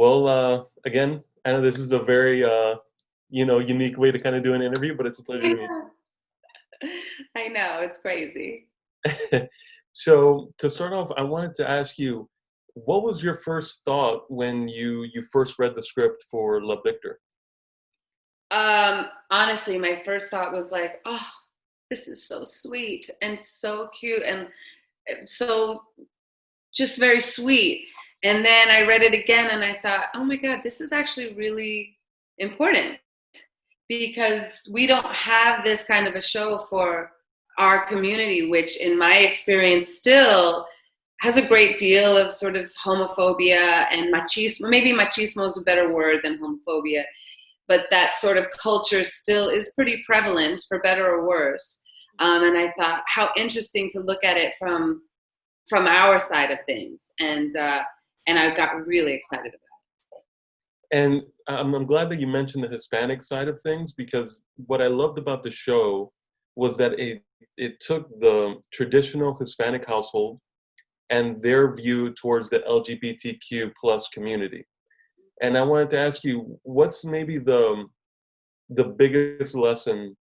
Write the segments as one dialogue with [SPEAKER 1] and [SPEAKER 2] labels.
[SPEAKER 1] Well, again, Anna, this is a very, unique way to kind of do an interview, but it's a pleasure
[SPEAKER 2] I
[SPEAKER 1] to meet
[SPEAKER 2] know. I know, it's crazy.
[SPEAKER 1] you. So to start off, I wanted to ask you, what was your first thought when you first read the script for Love Victor?
[SPEAKER 2] Honestly, my first thought was like, oh, this is so sweet and so cute and so just very sweet. And then I read it again and I thought, oh my God, this is actually really important because we don't have this kind of a show for our community, which in my experience still has a great deal of sort of homophobia and machismo. Maybe machismo is a better word than homophobia, but that sort of culture still is pretty prevalent for better or worse. And I thought how interesting to look at it from our side of things, and I got really excited about
[SPEAKER 1] And I'm glad that you mentioned the Hispanic side of things because what I loved about the show was that it took the traditional Hispanic household and their view towards the LGBTQ plus community. And I wanted to ask you, what's maybe the biggest lesson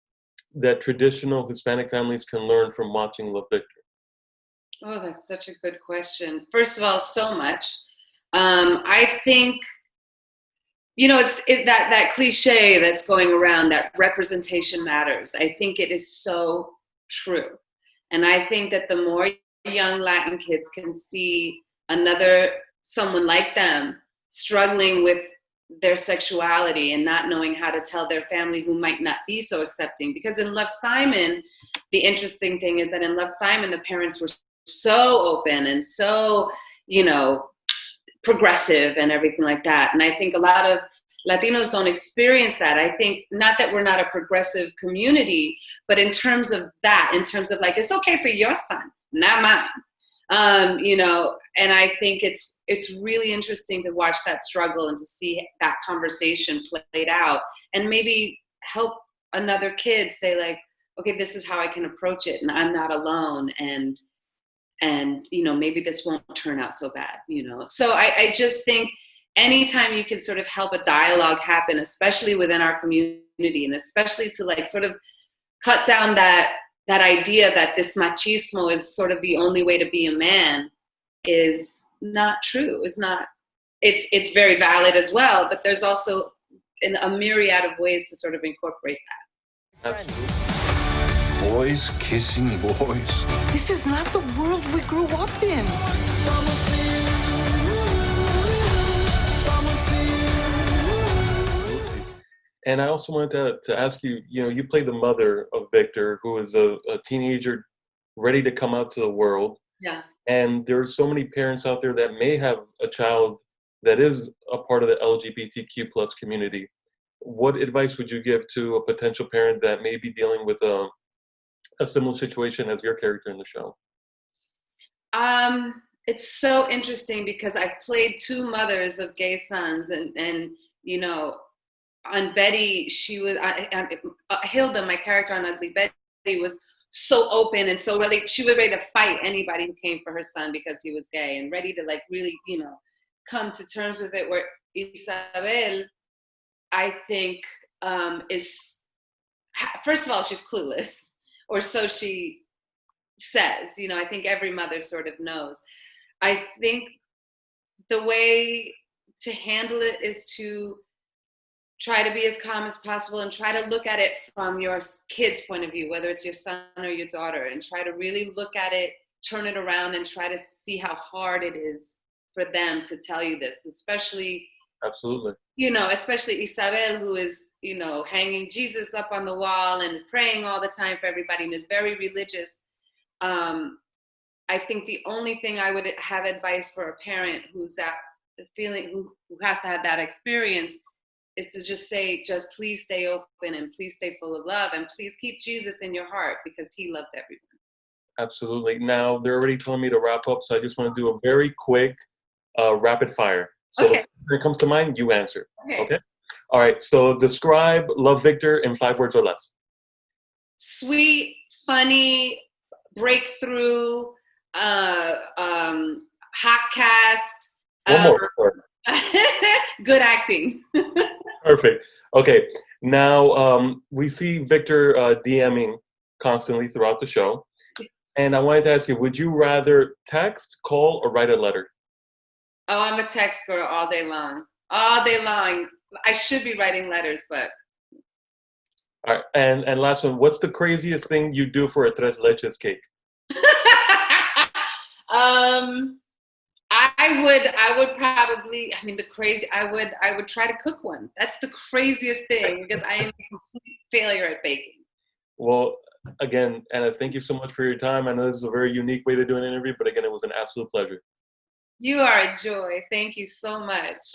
[SPEAKER 1] that traditional Hispanic families can learn from watching Love Victor?
[SPEAKER 2] it. Oh, that's such a good question. First of all, so much. I think that cliche that's going around that representation matters. I think it is so true, and I think that the more young Latin kids can see another someone like them struggling with their sexuality and not knowing how to tell their family who might not be so accepting. Because in Love Simon, the interesting thing is that in Love Simon, the parents were so open and so, you know, progressive and everything like that. And I think a lot of Latinos don't experience that. I think not that we're not a progressive community, but in terms of that, in terms of like, it's okay for your son, not mine. And I think it's really interesting to watch that struggle and to see that conversation played out and maybe help another kid say like, okay, this is how I can approach it and I'm not alone. And maybe this won't turn out so bad. So I just think anytime you can sort of help a dialogue happen, especially within our community, and especially to like sort of cut down that idea that this machismo is sort of the only way to be a man is not true. It's very valid as well, but there's also a myriad of ways to sort of incorporate that.
[SPEAKER 1] Absolutely.
[SPEAKER 3] Boys kissing boys.
[SPEAKER 4] This is not the world we grew up in.
[SPEAKER 1] And I also wanted to ask you, you play the mother of Victor, who is a teenager ready to come out to the world.
[SPEAKER 2] Yeah.
[SPEAKER 1] And there are so many parents out there that may have a child that is a part of the LGBTQ plus community. What advice would you give to a potential parent that may be dealing with a similar situation as your character in the show?
[SPEAKER 2] It's so interesting because I've played two mothers of gay sons, and on Betty, she was Hilda, my character on Ugly Betty, was so open and so really, she was ready to fight anybody who came for her son because he was gay and ready to like really, come to terms with it. Where Isabel, I think, is, first of all, she's clueless, or so she says. I think every mother sort of knows. I think the way to handle it is to try to be as calm as possible and try to look at it from your kid's point of view, whether it's your son or your daughter, and try to really look at it, turn it around, and try to see how hard it is for them to tell you this, especially
[SPEAKER 1] Absolutely.
[SPEAKER 2] Especially Isabel, who is, hanging Jesus up on the wall and praying all the time for everybody and is very religious. I think the only thing I would have advice for a parent who's that feeling, who has to have that experience, is to just say, just please stay open and please stay full of love and please keep Jesus in your heart because he loved everyone.
[SPEAKER 1] Absolutely. Now, they're already telling me to wrap up, so I just want to do a very quick rapid fire. So
[SPEAKER 2] Okay.
[SPEAKER 1] the first thing that comes to mind, you answer.
[SPEAKER 2] Okay.
[SPEAKER 1] All right. So describe Love Victor in 5 words or less.
[SPEAKER 2] Sweet, funny, breakthrough, hot cast.
[SPEAKER 1] One more.
[SPEAKER 2] Good acting.
[SPEAKER 1] Perfect. Okay. Now we see Victor DMing constantly throughout the show, and I wanted to ask you: would you rather text, call, or write a letter?
[SPEAKER 2] Oh, I'm a text girl all day long. All day long. I should be writing letters, but
[SPEAKER 1] All right. And last one: what's the craziest thing you do for a tres leches cake?
[SPEAKER 2] um I would probably, I mean, I would try to cook one. That's the craziest thing because I am a complete failure at baking.
[SPEAKER 1] Well, again, Anna, thank you so much for your time. I know this is a very unique way to do an interview, but again, it was an absolute pleasure.
[SPEAKER 2] You are a joy. Thank you so much.